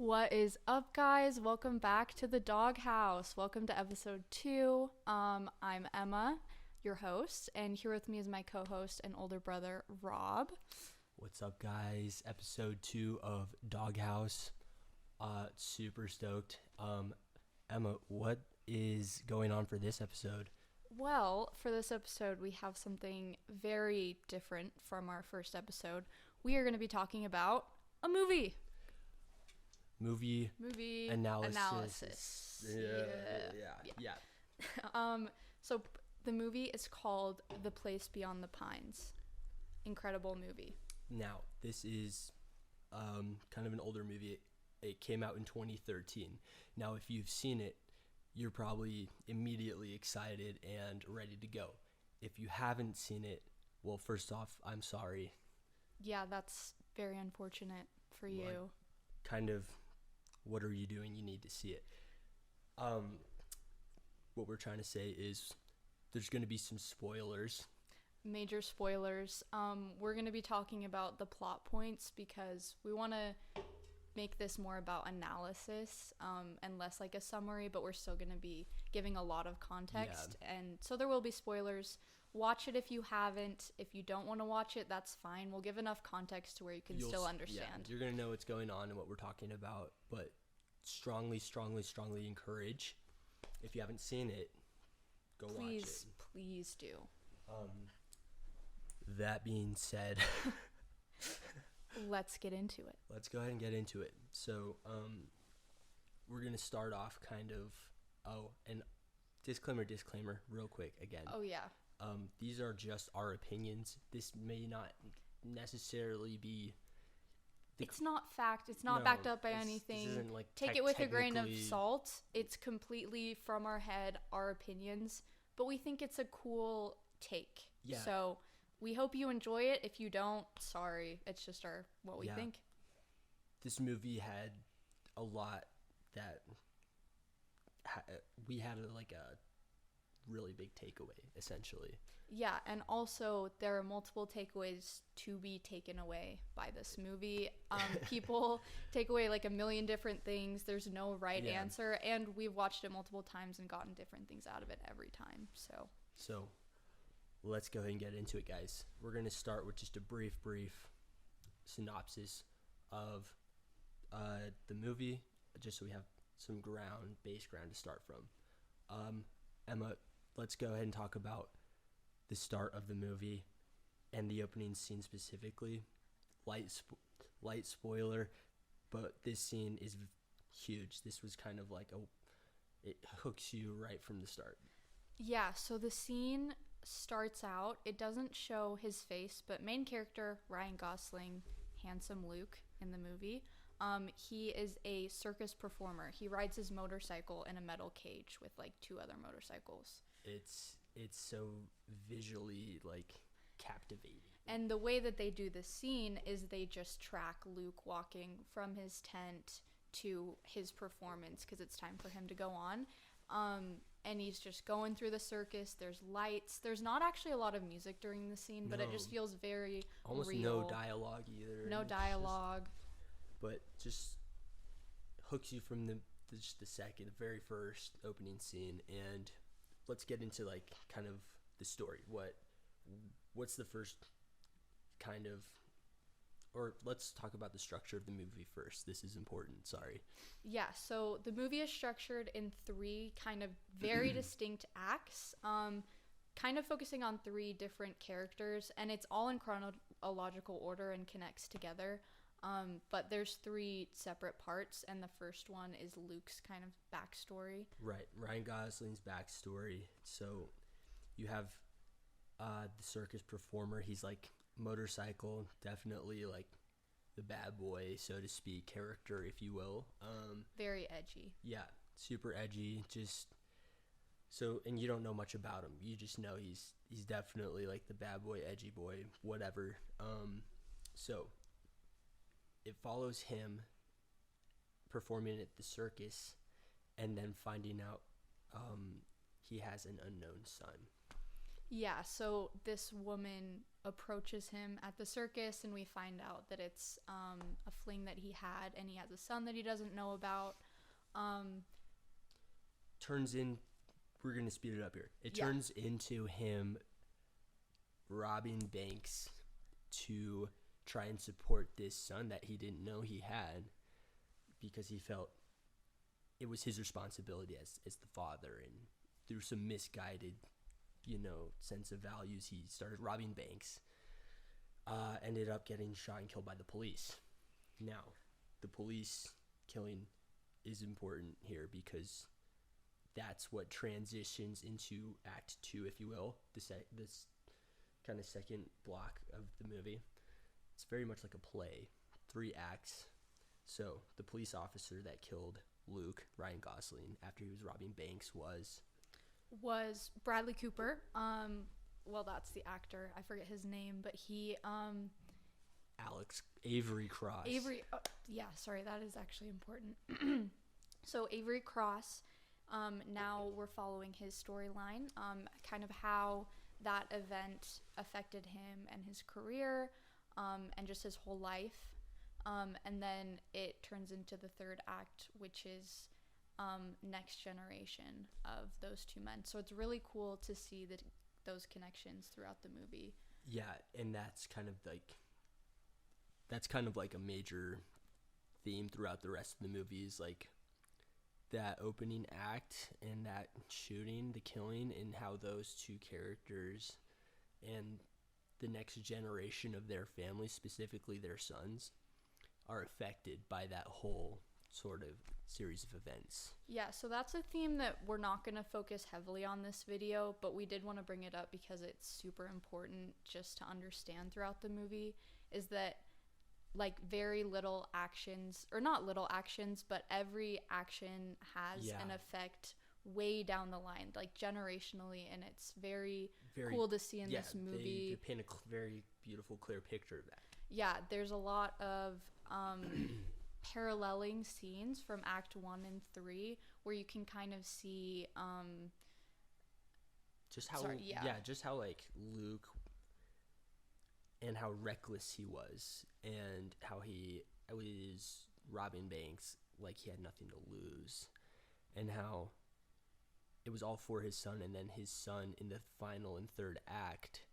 What is up, guys? Welcome back to the Doghouse. Welcome to episode 2. I'm Emma, your host, and here with me is my co-host and older brother, Rob. What's up, guys? Episode 2 of Doghouse. Super stoked. Emma, what is going on for this episode? Well, for this episode, we have something very different from our first episode. We are going to be talking about a movie. Movie analysis. Yeah. So the movie is called The Place Beyond the Pines. Incredible movie. Now, this is kind of an older movie. It came out in 2013. Now, if you've seen it, you're probably immediately excited and ready to go. If you haven't seen it, well, first off, I'm sorry. Yeah, that's very unfortunate for you. What are you doing? You need to see it. What we're trying to say is there's going to be some spoilers. Major spoilers. We're going to be talking about the plot points because we want to make this more about analysis and less like a summary, but we're still going to be giving a lot of context. Yeah. And so there will be spoilers. Watch it if you haven't. If you don't want to watch it, that's fine. We'll give enough context to where you'll still understand. Yeah, you're going to know what's going on and what we're talking about, but strongly encourage, if you haven't seen it, go watch it. Please do. That being said, let's get into it. Let's go ahead and get into it. So, we're going to start off and disclaimer, real quick again. Oh, yeah. These are just our opinions. This may not necessarily be... It's not fact. It's not backed up by anything. This isn't Take it with a grain of salt. It's completely from our head, our opinions. But we think it's a cool take. Yeah. So we hope you enjoy it. If you don't, sorry. It's just what we think. This movie had a lot that... we had a really big takeaway, essentially. Yeah, and also there are multiple takeaways to be taken away by this movie. People take away a million different things. There's no right answer, and we've watched it multiple times and gotten different things out of it every time. So let's go ahead and get into it, guys. We're going to start with just a brief synopsis of the movie, just so we have some base ground to start from. Emma, let's go ahead and talk about the start of the movie and the opening scene specifically. Light spoiler, but this scene is huge. This was kind of it hooks you right from the start. Yeah, so the scene starts out, it doesn't show his face, but main character Ryan Gosling, handsome Luke in the movie, he is a circus performer. He rides his motorcycle in a metal cage with 2 other motorcycles. It's so visually captivating. And the way that they do the scene is they just track Luke walking from his tent to his performance because it's time for him to go on. And he's just going through the circus. There's lights. There's not actually a lot of music during the scene, but it just feels very almost real. No dialogue either. No dialogue. But just hooks you from the very first opening scene. And let's get into kind of the story. What's the first or let's talk about the structure of the movie first. This is important. Sorry. Yeah, so the movie is structured in 3 kind of very distinct acts, kind of focusing on 3 different characters, and it's all in chronological order and connects together. But there's 3 separate parts, and the first one is Luke's kind of backstory. Right, Ryan Gosling's backstory. So you have the circus performer. He's motorcycle, definitely the bad boy, so to speak, character, if you will. Very edgy. Yeah, super edgy. And you don't know much about him. You just know he's definitely the bad boy, edgy boy, whatever. So it follows him performing at the circus and then finding out he has an unknown son. Yeah, so this woman approaches him at the circus, and we find out that it's a fling that he had, and he has a son that he doesn't know about. Um, Turns in, we're going to speed it up here. It Yeah. turns into him robbing banks to try and support this son that he didn't know he had, because he felt it was his responsibility as the father, and through some misguided, sense of values, he started robbing banks. Ended up getting shot and killed by the police. Now, the police killing is important here because that's what transitions into Act 2, if you will, this kind of second block of the movie. It's very much like a play, 3 acts. So the police officer that killed Luke, Ryan Gosling, after he was robbing banks was Bradley Cooper. Well, that's the actor. I forget his name, but he Alex Avery Cross. Yeah, sorry, that is actually important. So Avery Cross. Now we're following his storyline, kind of how that event affected him and his career, and just his whole life. And then it turns into the third act, which is next generation of those 2 men. So it's really cool to see those connections throughout the movie. Yeah, and that's kind of like a major theme throughout the rest of the movie, is like that opening act and that shooting, the killing, and how those 2 characters and the next generation of their family, specifically their sons, are affected by that whole sort of series of events. Yeah, so that's a theme that we're not going to focus heavily on this video, but we did want to bring it up because it's super important just to understand throughout the movie, is that like very little actions, or not little actions, but every action has an effect way down the line, like generationally, and it's very cool to see in this movie. They paint a very beautiful, clear picture of that. Yeah, there's a lot of paralleling scenes from Act 1 and 3 where you can kind of see just how like Luke, and how reckless he was, and how he was robbing banks like he had nothing to lose, and how it was all for his son, and then his son in the final and third act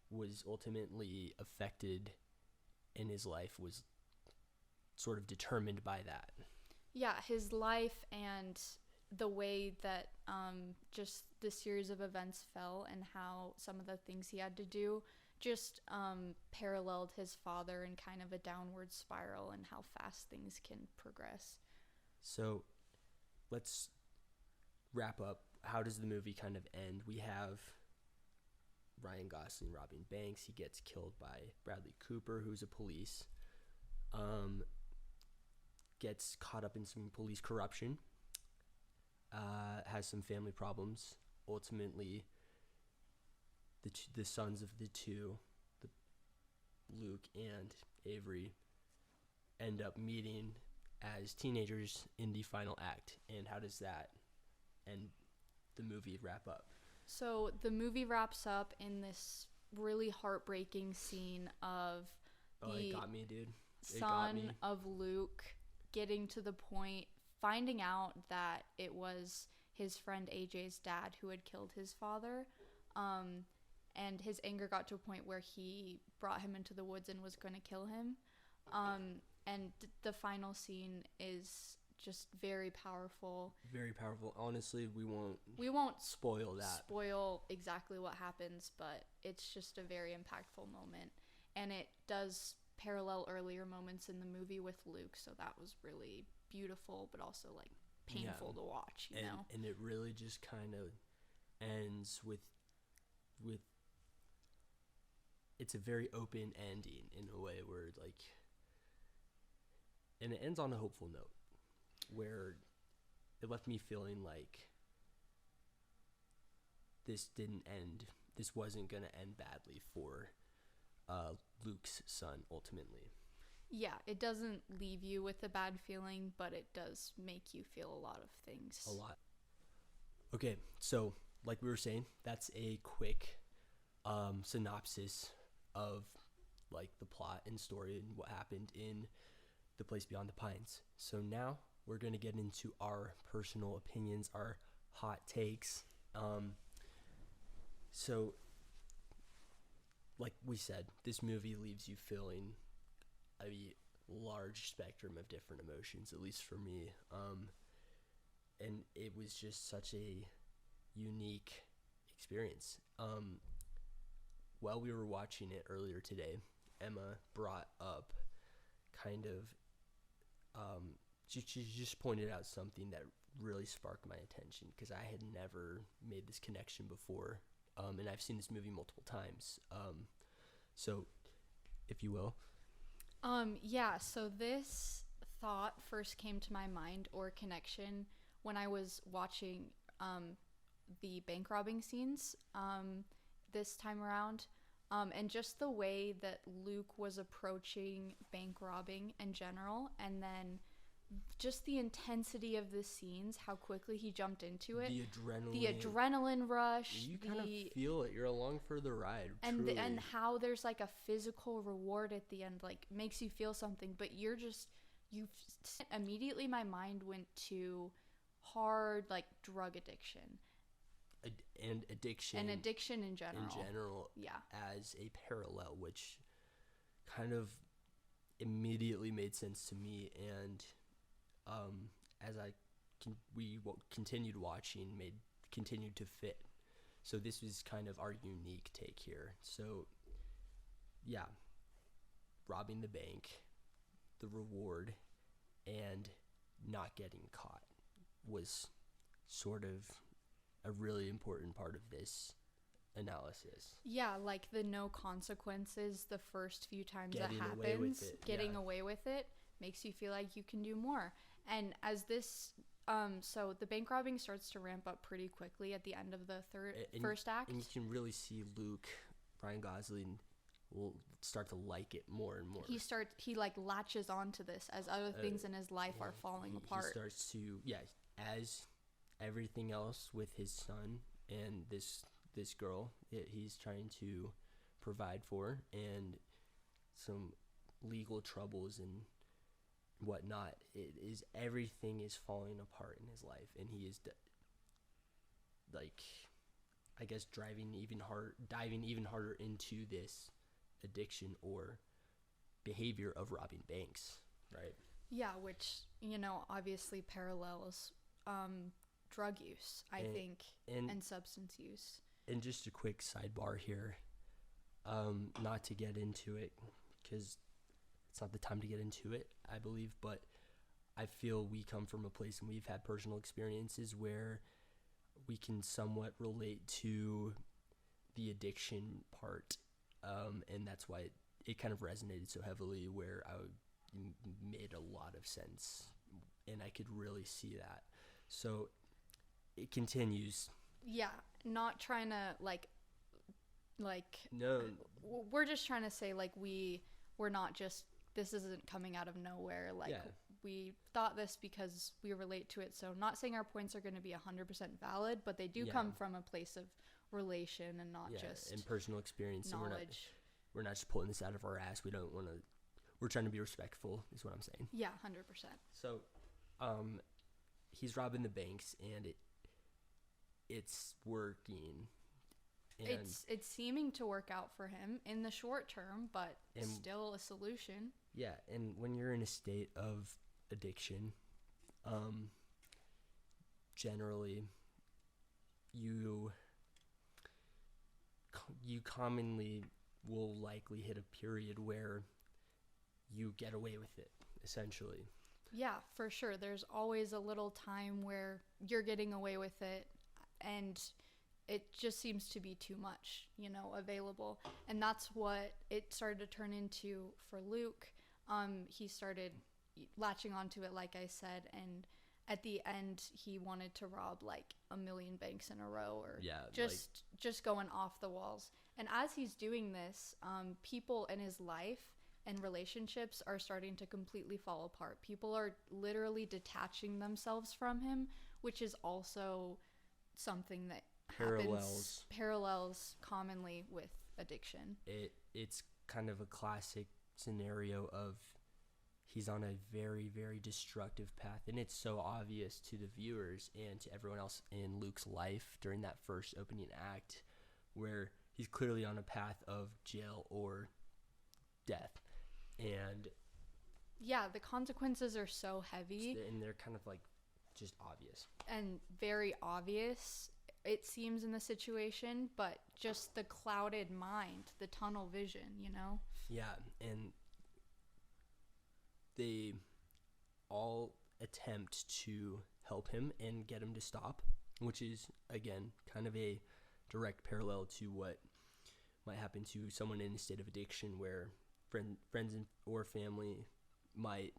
was ultimately affected, and his life was sort of determined by that. Yeah, his life and the way that just the series of events fell, and how some of the things he had to do just paralleled his father in kind of a downward spiral, and how fast things can progress. So let's wrap up. How does the movie kind of end? We have Ryan Gosling robbing banks. He gets killed by Bradley Cooper, who's a police. Gets caught up in some police corruption. Has some family problems. Ultimately, the sons of the 2, Luke and Avery, end up meeting as teenagers in the final act. And how does that end the movie wrap up? So the movie wraps up in this really heartbreaking scene of it got me, dude. Son of Luke getting to the point, finding out that it was his friend AJ's dad who had killed his father. And his anger got to a point where he brought him into the woods and was going to kill him. And the final scene is just very powerful. Very powerful. Honestly, we won't spoil exactly what happens, but it's just a very impactful moment. And it does parallel earlier moments in the movie with Luke, so that was really beautiful, but also like painful to watch, you know? And it really just kind of ends with it's a very open ending in a way where like, and it ends on a hopeful note where it left me feeling like this wasn't going to end badly for Luke's son ultimately. Yeah, it doesn't leave you with a bad feeling, but it does make you feel a lot of things. A lot. Okay, so like we were saying, that's a quick synopsis of like the plot and story and what happened in The Place Beyond the Pines. So now we're going to get into our personal opinions, our hot takes. So like we said, this movie leaves you feeling a large spectrum of different emotions, at least for me. And it was just such a unique experience. While we were watching it earlier today, Emma brought up kind of, she just pointed out something that really sparked my attention because I had never made this connection before. And I've seen this movie multiple times. So, if you will. Yeah, so this thought first came to my mind, or connection, when I was watching the bank robbing scenes this time around. And just the way that Luke was approaching bank robbing in general, and then just the intensity of the scenes, how quickly he jumped into it. The adrenaline rush. You kind of feel it. You're along for the ride. And how there's like a physical reward at the end, like makes you feel something, but immediately my mind went to hard like drug addiction. And addiction in general. Yeah. As a parallel, which kind of immediately made sense to me, and as we continued watching, continued to fit. So this was kind of our unique take here. So yeah, robbing the bank, the reward, and not getting caught was sort of a really important part of this analysis. Yeah, like the no consequences the first few times Getting that happens, away with it makes you feel like you can do more. And as this so the bank robbing starts to ramp up pretty quickly at the end of the first act. And you can really see Ryan Gosling will start to like it more and more. He like latches onto this as other things in his life are falling apart. He starts to, as everything else with his son and this girl he's trying to provide for, and some legal troubles and whatnot, everything is falling apart in his life, and he is I guess diving even harder into this addiction or behavior of robbing banks, right? Yeah, which obviously parallels drug use, I think, and substance use. And just a quick sidebar here, not to get into it, because it's not the time to get into it, I believe, but I feel we come from a place and we've had personal experiences where we can somewhat relate to the addiction part, and that's why it kind of resonated so heavily, where made a lot of sense, and I could really see that. So it continues. Yeah, not trying to like no, we're just trying to say like we're not just, this isn't coming out of nowhere, like we thought this because we relate to it. So not saying our points are going to be 100% valid, but they do come from a place of relation and not just and personal experience, knowledge. We're not just pulling this out of our ass. We're trying to be respectful is what I'm saying. Yeah, 100%. So he's robbing the banks, and it's working. And it's seeming to work out for him in the short term, but still a solution. Yeah, and when you're in a state of addiction, generally you commonly will likely hit a period where you get away with it, essentially. Yeah, for sure. There's always a little time where you're getting away with it, and it just seems to be too much, available. And that's what it started to turn into for Luke. He started latching onto it, like I said, and at the end he wanted to rob like 1 million banks in a row, or just going off the walls. And as he's doing this, people in his life and relationships are starting to completely fall apart. People are literally detaching themselves from him, which is also something that parallels commonly with addiction. It's kind of a classic scenario of he's on a very, very destructive path, and it's so obvious to the viewers and to everyone else in Luke's life during that first opening act, where he's clearly on a path of jail or death. And yeah, the consequences are so heavy, and they're kind of like just obvious and very obvious, it seems, in the situation, but just the clouded mind, the tunnel vision, you know? Yeah, and they all attempt to help him and get him to stop, which is, again, kind of a direct parallel to what might happen to someone in a state of addiction, where friends or family might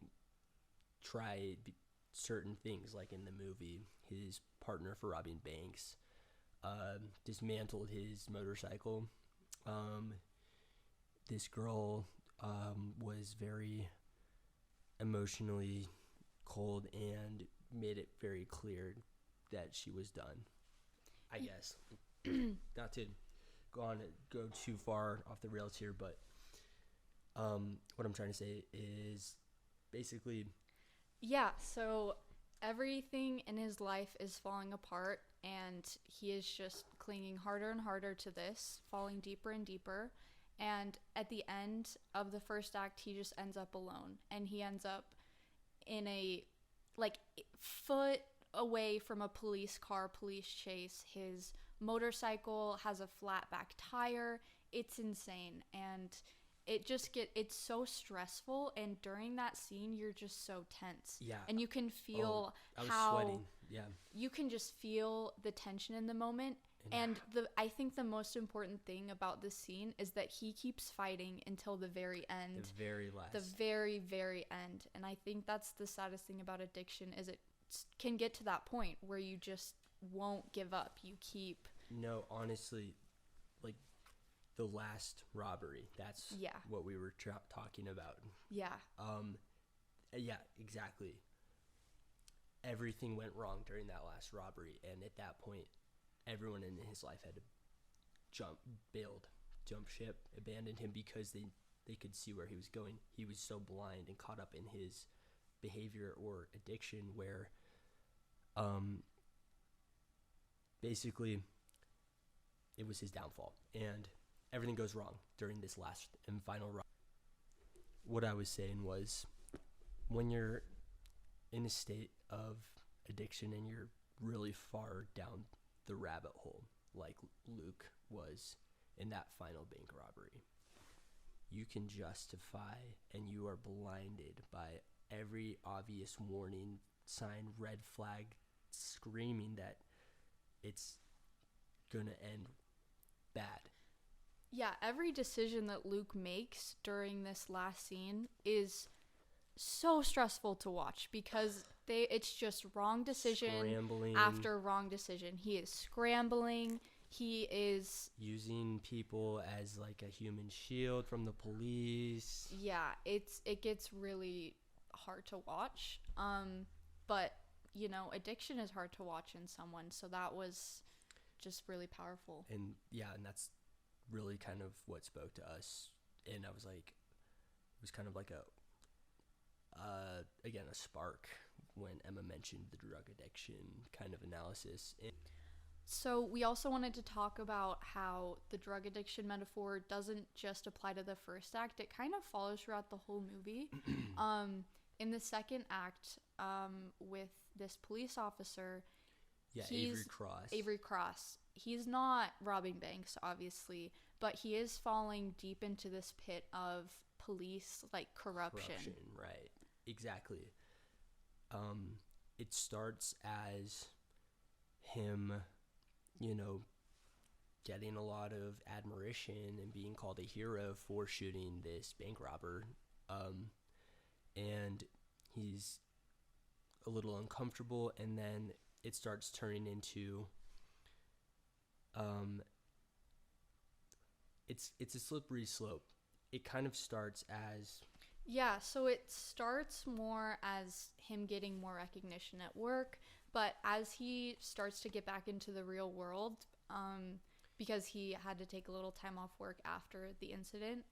try certain things, like in the movie, his partner for robbing banks dismantled his motorcycle. This girl was very emotionally cold and made it very clear that she was done, I guess. Not to go too far off the rails here, but what I'm trying to say is basically, yeah, so everything in his life is falling apart, and he is just clinging harder and harder to this, falling deeper and deeper. And at the end of the first act, he just ends up alone, and he ends up in a, like, foot away from a police chase. His motorcycle has a flat back tire. It's insane, and it's so stressful, and during that scene you're just so tense. Yeah. And you can feel I was how sweating. Yeah. You can just feel the tension in the moment. And I think the most important thing about this scene is that he keeps fighting until the very end. The very last. The very, very end. And I think that's the saddest thing about addiction, is it can get to that point where you just won't give up. You keep... No, honestly, like, the last robbery, that's what we were talking about. Yeah. Yeah, exactly. Everything went wrong during that last robbery, and at that point, everyone in his life had to jump ship, abandoned him, because they could see where he was going. He was so blind and caught up in his behavior or addiction, where basically it was his downfall, and everything goes wrong during this last and final run. What I was saying was, when you're in a state of addiction and you're really far down the rabbit hole, like Luke was in that final bank robbery, you can justify, and you are blinded by every obvious warning sign, red flag, screaming that it's gonna end bad. Yeah, every decision that Luke makes during this last scene is so stressful to watch, because it's just wrong decision after wrong decision. He is scrambling. He is using people as like a human shield from the police. Yeah, it gets really hard to watch. But you know, addiction is hard to watch in someone, so that was just really powerful. And yeah, and that's really kind of what spoke to us. And I was like, it was kind of like a spark when Emma mentioned the drug addiction kind of analysis. So we also wanted to talk about how the drug addiction metaphor doesn't just apply to the first act. It kind of follows throughout the whole movie. In the second act, with this police officer, Avery Cross. He's not robbing banks, obviously, but he is falling deep into this pit of police, like, corruption. Right. Exactly. It starts as him, you know, getting a lot of admiration and being called a hero for shooting this bank robber. And he's a little uncomfortable, and then it starts turning into it's a slippery slope. It kind of starts as... Yeah, so it starts more as him getting more recognition at work, but as he starts to get back into the real world, because he had to take a little time off work after the incident.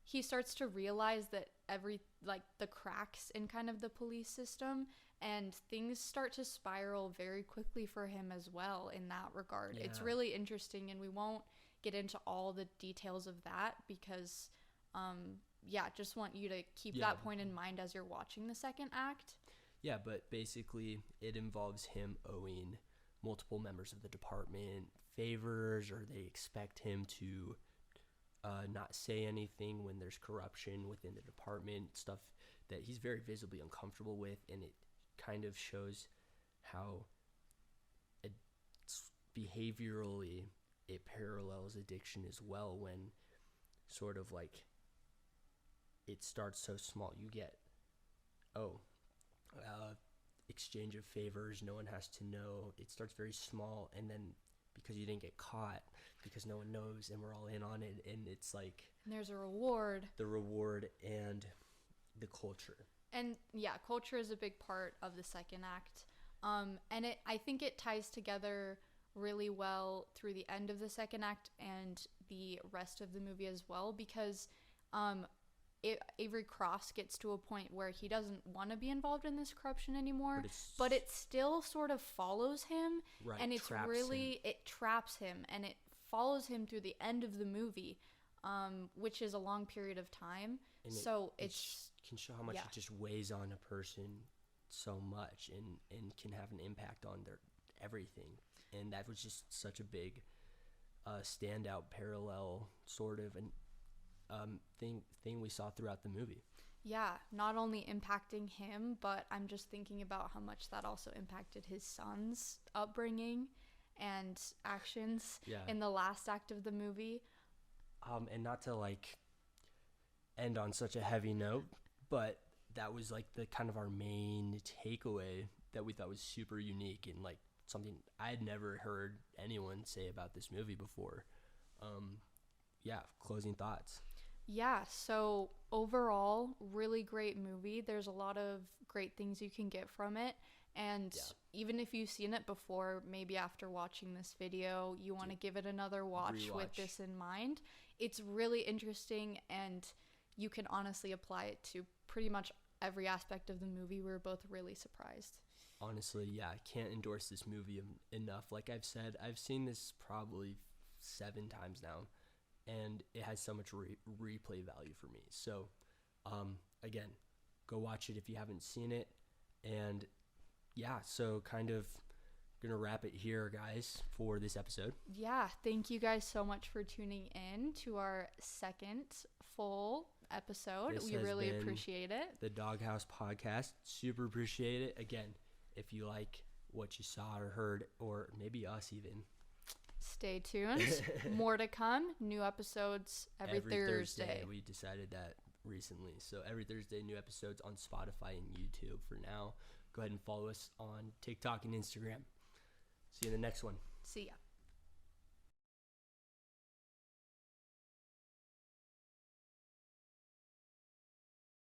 He starts to realize that the cracks in kind of the police system, and things start to spiral very quickly for him as well in that regard. Yeah. It's really interesting, and we won't get into all the details of that because just want you to keep that point in mind as you're watching the second act. Yeah, but basically it involves him owing multiple members of the department favors, or they expect him to not say anything when there's corruption within the department, stuff that he's very visibly uncomfortable with, and it kind of shows how behaviorally it parallels addiction as well, when sort of like it starts so small. You get exchange of favors, no one has to know. It starts very small, and then because you didn't get caught, because no one knows, and we're all in on it, and it's like And there's a reward. the reward and the culture. And yeah, culture is a big part of the second act. And I think it ties together really well through the end of the second act and the rest of the movie as well, because Avery Cross gets to a point where he doesn't want to be involved in this corruption anymore, but it still sort of follows him, Right, and it traps him, and it follows him through the end of the movie, which is a long period of time. And so it can show how much it just weighs on a person so much, and can have an impact on their everything. And that was just such a big standout parallel sort of thing we saw throughout the movie. Yeah, not only impacting him, but I'm just thinking about how much that also impacted his son's upbringing and actions in the last act of the movie. And not to like end on such a heavy note, but that was like the kind of our main takeaway that we thought was super unique, and like something I had never heard anyone say about this movie before. Closing thoughts. Yeah, so overall, really great movie. There's a lot of great things you can get from it. And even if you've seen it before, maybe after watching this video, you want to give it another watch with this in mind. It's really interesting, and you can honestly apply it to pretty much every aspect of the movie. We were both really surprised. Honestly, I can't endorse this movie enough. Like I've said, I've seen this probably 7 times now, and it has so much replay value for me. So, again, go watch it if you haven't seen it. And so kind of gonna wrap it here, guys, for this episode. Yeah, thank you guys so much for tuning in to our second full episode. We really appreciate it. The Doghouse Podcast. Super appreciate it. Again, if you like what you saw or heard, or maybe us even, stay tuned. More to come. New episodes every Thursday. We decided that recently. So every Thursday, new episodes on Spotify and YouTube for now. Go ahead and follow us on TikTok and Instagram. See you in the next one. See ya.